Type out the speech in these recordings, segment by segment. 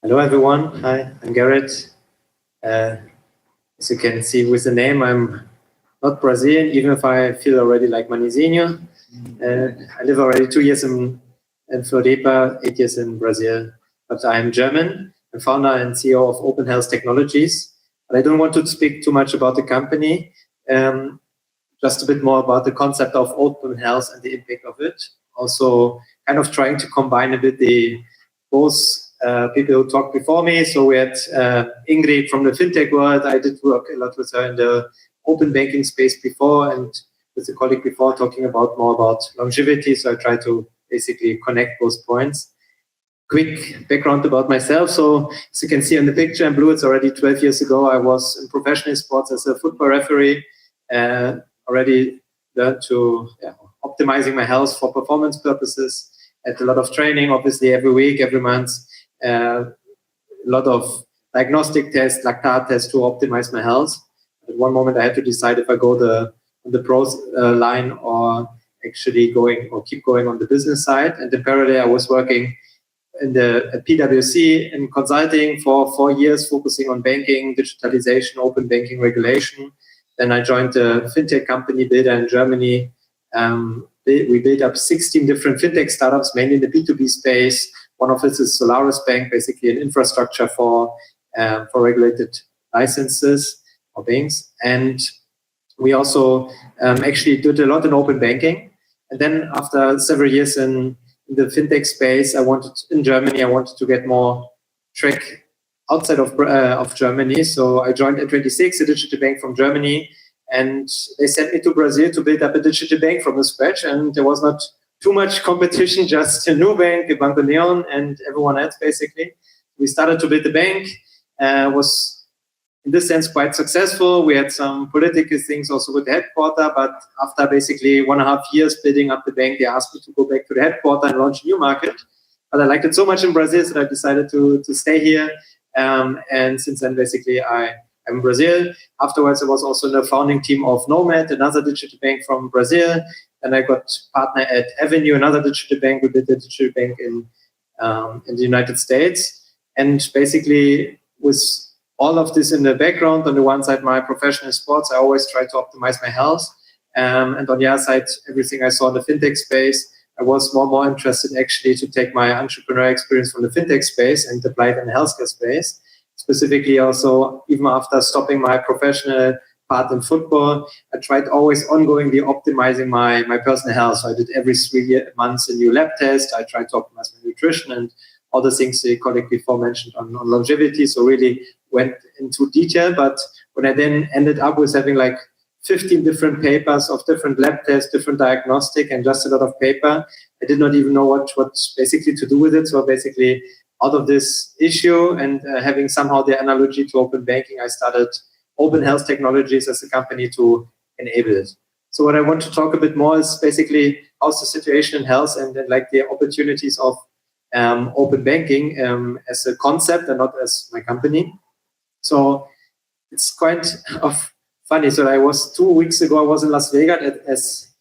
Hello, everyone. Hi, I'm Gerrit. As you can see with the name, I'm not Brazilian, even if I feel already like Manizinho. I live already 2 years in Floripa, 8 years in Brazil, but I'm German. I'm founder and CEO of Open Health Technologies. But I don't want to speak too much about the company, just a bit more about the concept of open health and the impact of it. Also, kind of trying to combine a bit both people who talked before me. So we had Ingrid from the fintech world. I did work a lot with her in the open banking space before, and with a colleague before talking more about longevity. So I try to basically connect those points. Quick background about myself. So as you can see in the picture in blue, it's already 12 years ago. I was in professional sports as a football referee. Already learned to optimizing my health for performance purposes. Had a lot of training, obviously, every week, every month. A lot of diagnostic tests, lactate tests to optimize my health. At one moment, I had to decide if I go on the pros line or actually keep going on the business side. And in parallel, I was working in the PwC in consulting for 4 years, focusing on banking, digitalization, open banking regulation. Then I joined a fintech company, Builder in Germany. We built up 16 different fintech startups, mainly in the B2B space. One of it is Solaris Bank, basically an infrastructure for regulated licenses or banks. And we also actually did a lot in open banking. And then after several years in the fintech space, I wanted to get more track outside of Germany. So I joined N26, a digital bank from Germany, and they sent me to Brazil to build up a digital bank from scratch. And there was not too much competition, just a new bank, a Banco Neon, and everyone else, basically. We started to build the bank, was in this sense quite successful. We had some political things also with the headquarter, but after basically 1.5 years building up the bank, they asked me to go back to the headquarter and launch a new market. But I liked it so much in Brazil that I decided to stay here. And since then, basically, I'm in Brazil. Afterwards, I was also in the founding team of Nomad, another digital bank from Brazil. And I got partner at Avenue, another digital bank. We did a digital bank in the United States. And basically, with all of this in the background, on the one side, my professional sports, I always try to optimize my health. And on the other side, everything I saw in the fintech space, I was more interested actually to take my entrepreneurial experience from the fintech space and apply it in the healthcare space. Specifically also, even after stopping my professional part in football, I tried always ongoingly optimizing my personal health. So I did every 3 months a new lab test. I tried to optimize my nutrition and all the things the colleague before mentioned on longevity. So really went into detail. But when I then ended up with having like 15 different papers of different lab tests, different diagnostic, and just a lot of paper, I did not even know what basically to do with it. So basically, out of this issue and having somehow the analogy to open banking, I started Open Health Technologies as a company to enable it. So what I want to talk a bit more is basically how's the situation in health and like the opportunities of open banking as a concept and not as my company. So it's quite funny. So 2 weeks ago, I was in Las Vegas at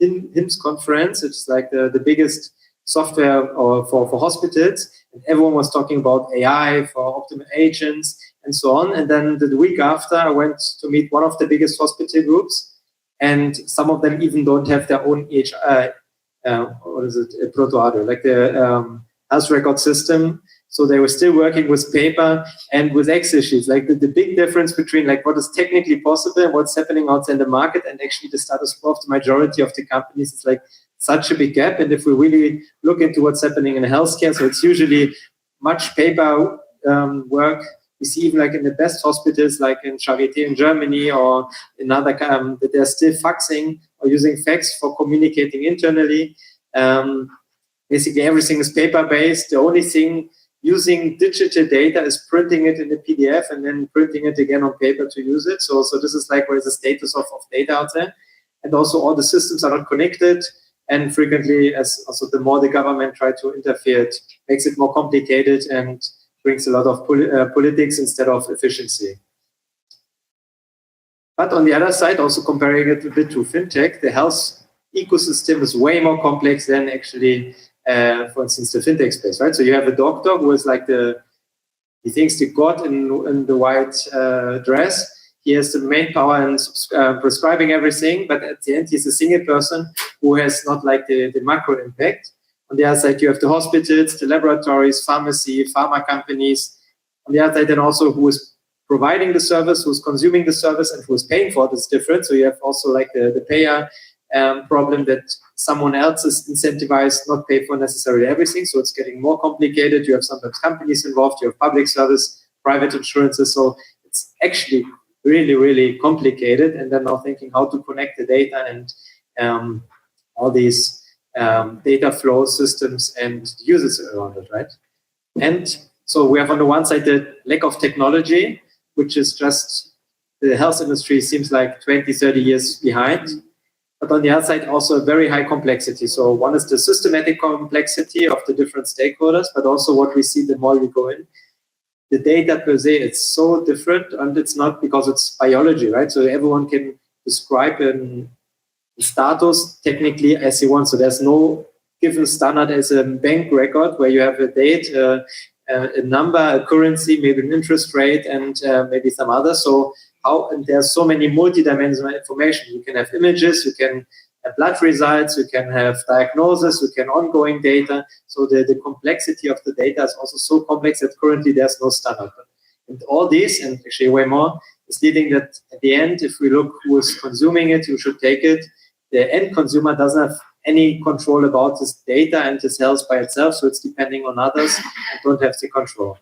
HIMSS conference. It's like the biggest software for hospitals. And everyone was talking about AI for optimal agents and so on. And then the week after, I went to meet one of the biggest hospital groups. And some of them even don't have their own Protoado, like the health record system. So they were still working with paper and with Excel sheets. Like the big difference between like what is technically possible and what's happening outside the market and actually the status quo of the majority of the companies is like such a big gap. And if we really look into what's happening in healthcare, so it's usually much paper work. We see even like in the best hospitals, like in Charité in Germany or in other, that they're still faxing or using fax for communicating internally. Basically, everything is paper-based. The only thing using digital data is printing it in a PDF and then printing it again on paper to use it. So this is like where is the status of data out there. And also all the systems are not connected. And frequently, as also the more the government try to interfere, it makes it more complicated and brings a lot of politics instead of efficiency. But on the other side, also comparing it a bit to fintech, the health ecosystem is way more complex than actually, for instance, the fintech space, right? So you have a doctor who is like the He thinks the God in the white dress, he has the main power in prescribing everything, but at the end, he's a single person who has not like the macro impact. On the other side, you have the hospitals, the laboratories, pharmacy, pharma companies. On the other side, then also who is providing the service, who's consuming the service, and who's paying for it is different. So you have also like the payer problem that someone else is incentivized not pay for necessarily everything. So it's getting more complicated. You have sometimes companies involved. You have public service, private insurances. So it's actually really, really complicated. And then now thinking how to connect the data and all these data flow systems and users around it, right? And so we have on the one side the lack of technology, which is just the health industry seems like 20, 30 years behind. But on the other side, also a very high complexity. So one is the systematic complexity of the different stakeholders, but also what we see the more we go in. The data per se, it's so different, and it's not because it's biology, right? So everyone can describe a status technically as he wants. So there's no given standard as a bank record where you have a date, a number, a currency, maybe an interest rate, and maybe some other. So and there's so many multidimensional information. You can have images, you can have blood results, you can have diagnosis, you can ongoing data. So the complexity of the data is also so complex that currently there's no standard. And all this, and actually way more, is leading that at the end, if we look who is consuming it, who should take it, the end consumer doesn't have any control about this data and his health by itself, so it's depending on others and don't have the control.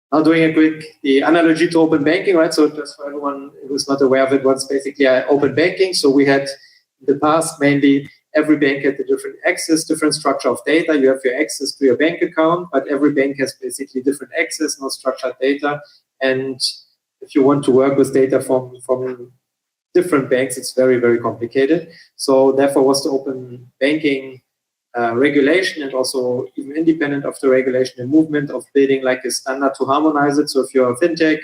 Now doing the analogy to open banking, right? So just for everyone who's not aware of it, what's basically open banking. So we had in the past mainly every bank had a different access, different structure of data. You have your access to your bank account, but every bank has basically different access, no structured data. And if you want to work with data from different banks, it's very, very complicated. So therefore was the open banking regulation, and also even independent of the regulation, the movement of building like a standard to harmonize it. So if you're a fintech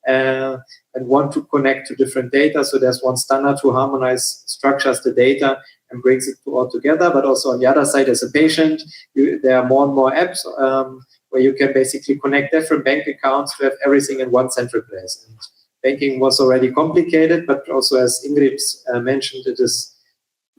and want to connect to different data, so there's one standard to harmonize, structures the data and brings it all together. But also on the other side, as a patient, there are more and more apps where you can basically connect different bank accounts to have everything in one central place. And banking was already complicated, but also as Ingrid mentioned, it is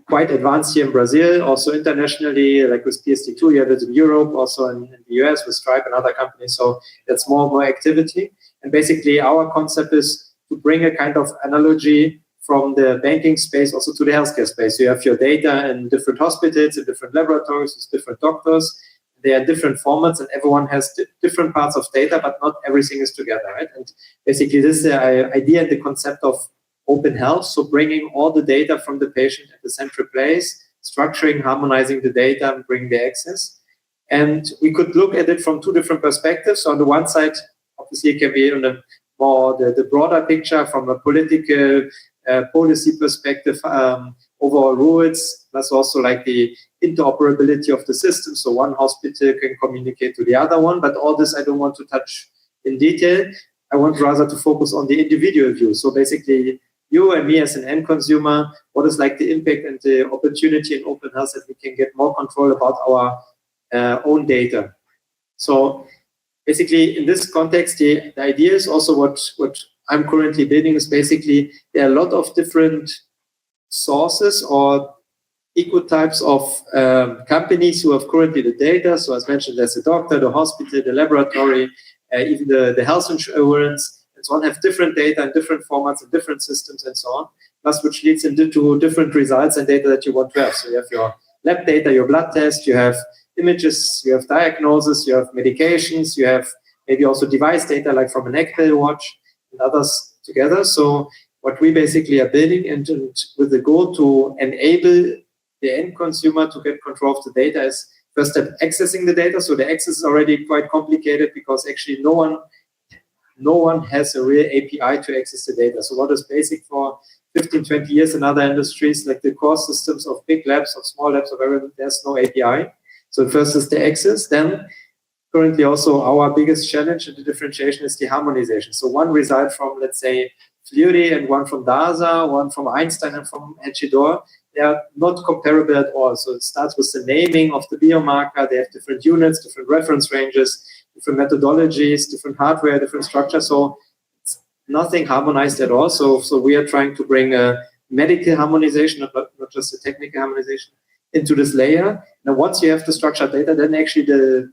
quite advanced here in Brazil, also internationally, like with PSD2, you have it in Europe, also in the US with Stripe and other companies. So that's more and more activity. And basically our concept is to bring a kind of analogy from the banking space also to the healthcare space. So you have your data in different hospitals, in different laboratories, with different doctors. They are different formats, and everyone has different parts of data, but not everything is together, right? And basically this is the idea and the concept of open health, so bringing all the data from the patient at the central place, structuring, harmonizing the data, and bringing the access. And we could look at it from two different perspectives. So on the one side, obviously, it can be on the broader picture from a political policy perspective, overall rules, plus also like the interoperability of the system. So one hospital can communicate to the other one, but all this I don't want to touch in detail. I want rather to focus on the individual view. So basically, you and me as an end consumer, what is like the impact and the opportunity in open health that we can get more control about our own data. So basically in this context, the idea is also what I'm currently building is basically there are a lot of different sources or ecotypes of companies who have currently the data. So as mentioned, there's the doctor, the hospital, the laboratory, even the health insurance, and so on, have different data in different formats and different systems and so on, plus which leads into different results and data that you want to have. So you have your lab data, your blood test, you have images, you have diagnosis, you have medications, you have maybe also device data like from an Apple Watch and others together. So what we basically are building and with the goal to enable the end consumer to get control of the data is first step accessing the data. So the access is already quite complicated because actually no one has a real API to access the data. So what is basic for 15, 20 years in other industries, like the core systems of big labs, of small labs, of everything, there's no API. So first is the access. Then currently also our biggest challenge in the differentiation is the harmonization. So one result from, let's say, Fleury and one from DASA, one from Einstein and from Hedgedor, they are not comparable at all. So it starts with the naming of the biomarker. They have different units, different reference ranges, different methodologies, different hardware, different structure. So it's nothing harmonized at all. So we are trying to bring a medical harmonization, not just a technical harmonization, into this layer. Now, once you have the structured data, then actually the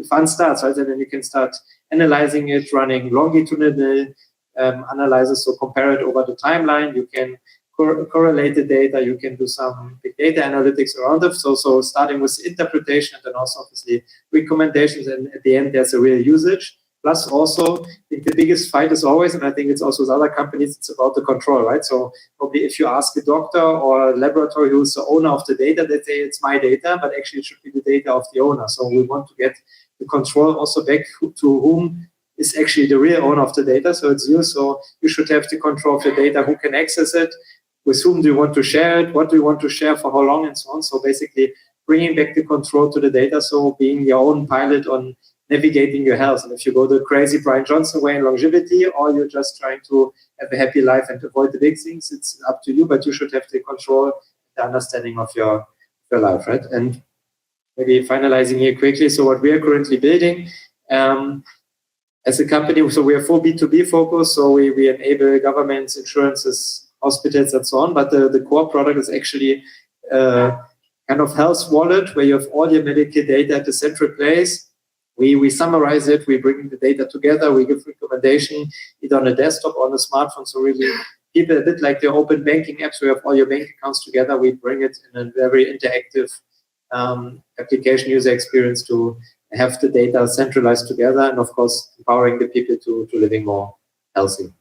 fun starts, right? And then you can start analyzing it, running longitudinal analysis, so compare it over the timeline. You can correlate the data. You can do some big data analytics around it. So starting with interpretation and then also obviously recommendations. And at the end, there's a real usage. Plus also, I think the biggest fight is always, and I think it's also with other companies, it's about the control, right? So probably if you ask a doctor or a laboratory who's the owner of the data, they say it's my data, but actually it should be the data of the owner. So we want to get the control also back to whom is actually the real owner of the data. So it's you. So you should have the control of the data, who can access it, with whom do you want to share it, what do you want to share, for how long, and so on. So basically bringing back the control to the data, so being your own pilot on navigating your health. And if you go the crazy Brian Johnson way in longevity, or you're just trying to have a happy life and avoid the big things, it's up to you, but you should have the control, the understanding of your life, right? And maybe finalizing here quickly, so what we are currently building as a company, so we are full B2B focused, so we enable governments, insurances, hospitals, and so on, but the core product is actually kind of health wallet, where you have all your medical data at a central place. We summarize it, we bring the data together, we give recommendation either on a desktop or on a smartphone. So really, people a bit like the open banking apps, we have all your bank accounts together. We bring it in a very interactive application user experience to have the data centralized together, and of course, empowering the people to living more healthy.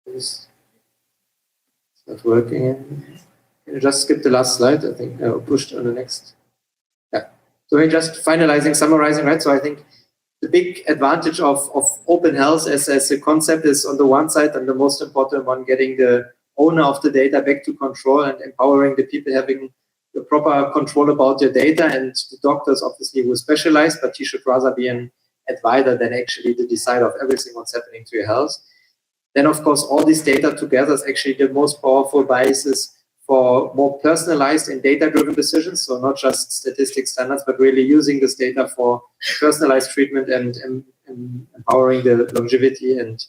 Is not working. Can you just skip the last slide? I think I pushed on the next. Yeah. So we're just finalizing, summarizing, right? So I think the big advantage of open health as a concept is, on the one side, and the most important one, getting the owner of the data back to control and empowering the people having the proper control about their data. And the doctors, obviously, who specialize, but he should rather be an advisor than actually the decider of everything what's happening to your health. Then, of course, all this data together is actually the most powerful basis for more personalized and data-driven decisions. So not just statistic standards, but really using this data for personalized treatment and empowering the longevity and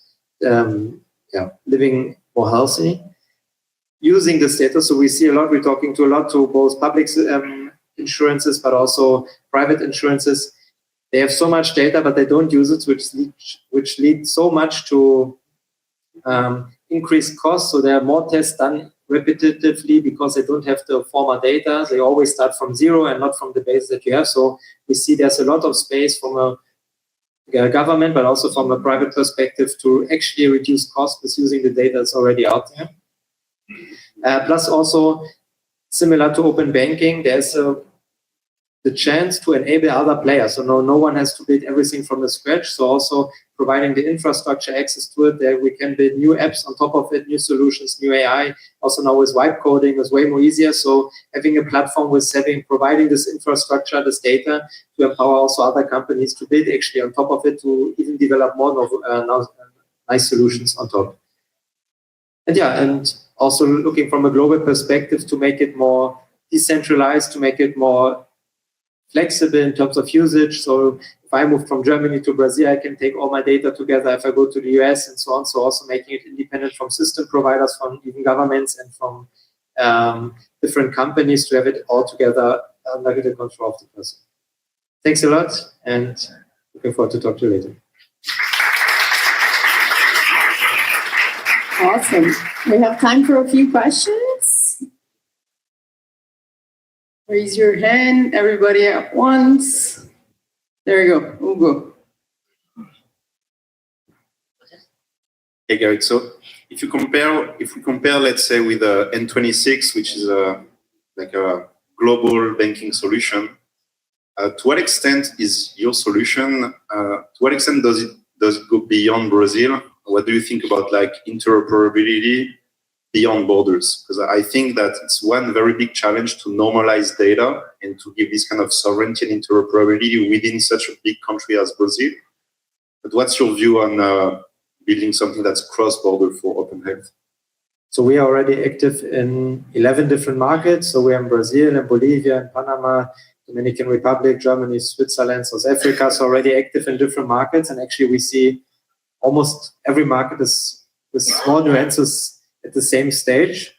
living more healthy. Using this data, so we see a lot, we're talking to a lot to both public insurances, but also private insurances. They have so much data, but they don't use it, which leads so much to increased costs. So there are more tests done repetitively because they don't have the former data. They always start from zero and not from the base that you have. So we see there's a lot of space from a government, but also from a private perspective, to actually reduce costs with using the data that's already out there. Plus also, similar to open banking, there's the chance to enable other players. So no one has to build everything from the scratch. So also providing the infrastructure access to it, there we can build new apps on top of it, new solutions, new AI. Also now with vibe coding is way more easier. So having a platform with providing this infrastructure, this data, to empower also other companies to build actually on top of it, to even develop more nice solutions on top. And also looking from a global perspective to make it more decentralized, to make it more flexible in terms of usage. So if I move from Germany to Brazil, I can take all my data together. If I go to the US and so on, so also making it independent from system providers, from even governments, and from different companies, to have it all together under the control of the person. Thanks a lot, and looking forward to talk to you later. Awesome. We have time for a few questions. Raise your hand, everybody at once. There you go, Ugo. Hey, Gerrit. So if we compare, let's say, with N26, which is like a global banking solution, to what extent is your solution? To what extent does it go beyond Brazil? What do you think about like interoperability beyond borders? Because I think that it's one very big challenge to normalize data and to give this kind of sovereignty and interoperability within such a big country as Brazil. But what's your view on building something that's cross-border for open health? So we are already active in 11 different markets. So we are in Brazil and Bolivia and Panama, Dominican Republic, Germany, Switzerland, South Africa. So already active in different markets. And actually we see almost every market is with small nuances at the same stage.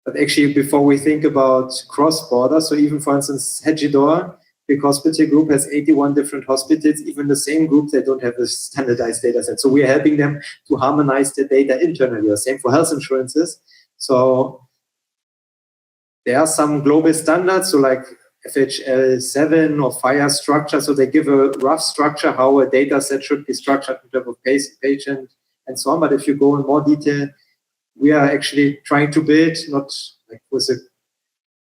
But actually before we think about cross-border, so even for instance, Hedgidor, big hospital group has 81 different hospitals, even the same group, they don't have a standardized data set. So we are helping them to harmonize the data internally, or same for health insurances. So there are some global standards, so like FHL7 or FHIR structure, so they give a rough structure how a data set should be structured in terms of patient and so on. But if you go in more detail, we are actually trying to build, not like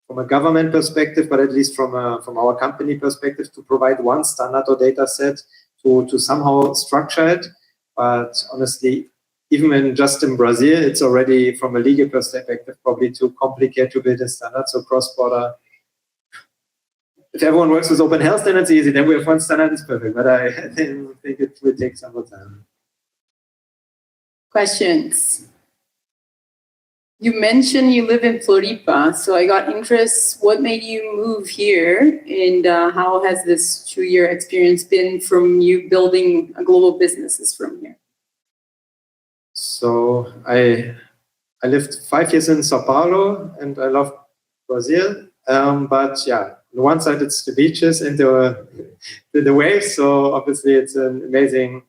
from a government perspective, but at least from our company perspective, to provide one standard or data set to somehow structure it. But honestly, even just in Brazil, it's already from a legal perspective probably too complicated to build a standard. So cross-border, if everyone works with open health, then it's easy. Then we have one standard, it's perfect. But I think it will take some more time. Questions? You mentioned you live in Floripa, so I got interest. What made you move here, and how has this 2-year experience been from you building a global businesses from here? So I lived 5 years in Sao Paulo, and I love Brazil. But yeah, on one side it's the beaches and the waves. So obviously it's an amazing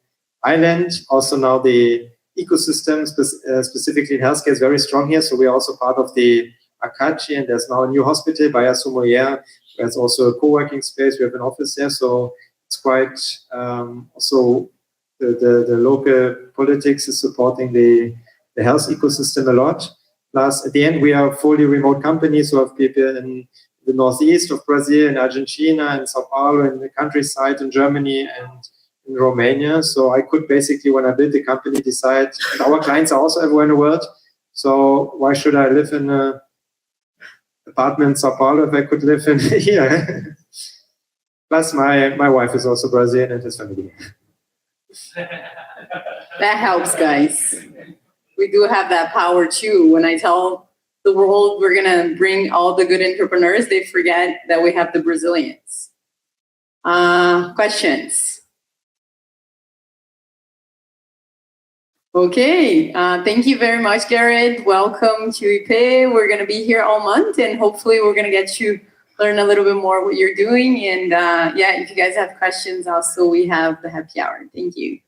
island. Also now the ecosystem, specifically in healthcare, is very strong here. So we are also part of the Akachi, and there's now a new hospital, Baia Sumoyer. There's also a co-working space. We have an office there. So it's quite also the local politics is supporting the health ecosystem a lot. Plus, at the end, we are a fully remote company. So we have people in the northeast of Brazil, in Argentina, in Sao Paulo, in the countryside, in Germany, and in Romania. So I could basically, when I built the company, decide, our clients are also everywhere in the world. So why should I live in an apartment in Sao Paulo if I could live in here? Plus, my wife is also Brazilian and his family. That helps, guys. We do have that power too. When I tell the world we're gonna bring all the good entrepreneurs, they forget that we have the Brazilians. Questions? Okay, thank you very much, Gerrit. Welcome to IP. We're gonna be here all month, and hopefully we're gonna get you learn a little bit more what you're doing. And yeah, if you guys have questions, also we have the happy hour. Thank you.